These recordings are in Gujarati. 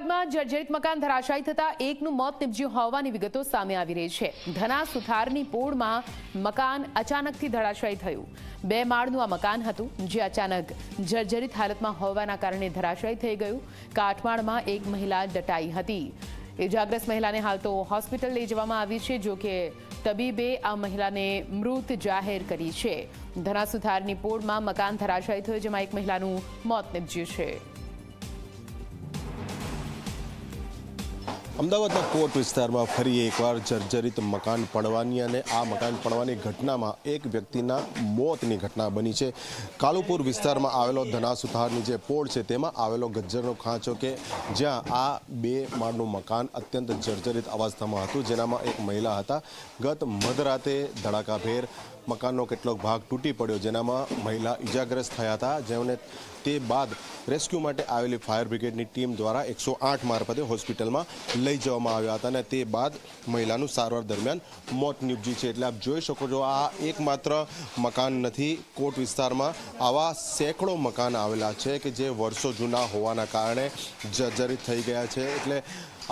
અમદાવાદમાં જર્જરિત મકાન ધરાશાયી થતા એકનું મોત નિપજ્યું હોવાની વિગતો સામે આવી રહી છે। ધના સુથારની પોળમાં મકાન અચાનકથી ધરાશાયી થયું। 2 માળનું આ મકાન હતું, જે અચાનક જર્જરિત હાલતમાં હોવાના કારણે ધરાશાયી થઈ ગયું। કાટમાળમાં એક મહિલા દટાઈ હતી। ઇજાગ્રસ્ત મહિલાને હાલ તો હોસ્પિટલ લઈ જવામાં આવી છે, જો કે તબીબે આ મહિલાને મૃત જાહેર કરી છે। ધના સુથારની પોળમાં મકાન ધરાશાયી થયું, જેમાં એક મહિલાનું મોત નિપજ્યું છે। અમદાવાદના કોટ વિસ્તારમાં ફરી એકવાર જર્જરિત મકાન પડવાની અને આ મકાન પડવાની ઘટનામાં એક વ્યક્તિના મોતની ઘટના બની છે। કાલુપુર વિસ્તારમાં આવેલો ધના સુથારની જે પોળ છે તેમાં આવેલો ગજ્જરનો ખાંચો કે જ્યાં આ 2 માળનું મકાન અત્યંત જર્જરિત અવસ્થામાં હતું, જેનામાં એક મહિલા હતા। ગત મધરાતે ધડાકાભેર મકાનનો કેટલોક ભાગ તૂટી પડ્યો, જેનામાં મહિલા ઇજાગ્રસ્ત થયા હતા, જેમને તે બાદ રેસ્ક્યુ માટે આવેલી ફાયર બ્રિગેડની ટીમ દ્વારા 108 મારફતે હોસ્પિટલમાં લઈ જવામાં આવ્યા હતા અને તે બાદ મહિલાનું સારવાર દરમિયાન મોત નીપજ્યું છે। એટલે આપ જોઈ શકો છો, આ એકમાત્ર મકાન નથી, કોટ વિસ્તારમાં આવા સેંકડો મકાન આવેલા છે કે જે વર્ષો જૂના હોવાના કારણે જર્જરિત થઈ ગયા છે। એટલે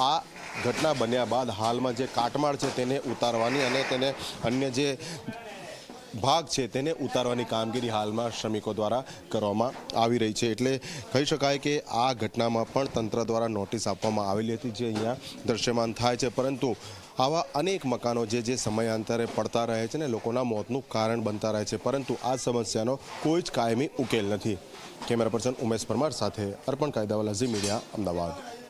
આ ઘટના બન્યા બાદ હાલમાં જે કાટમાળ છે તેને ઉતારવાની અને તેને અન્ય જે ભાગ છે તેને ઉતારવાની કામગીરી હાલમાં શ્રમિકો દ્વારા કરવામાં આવી રહી છે। એટલે કહી શકાય કે આ ઘટનામાં પણ તંત્ર દ્વારા નોટિસ આપવામાં આવેલી હતી, જે અહીંયા દ્રશ્યમાન થાય છે। પરંતુ આવા અનેક મકાનો જે સમયાંતરે પડતા રહે છે ને લોકોના મોતનું કારણ બનતા રહે છે, પરંતુ આ સમસ્યાનો કોઈ જ કાયમી ઉકેલ નથી। કેમેરા પર્સન ઉમેશ પરમાર સાથે અર્પણ કાયદાવાલા, ઝી મીડિયા, અમદાવાદ।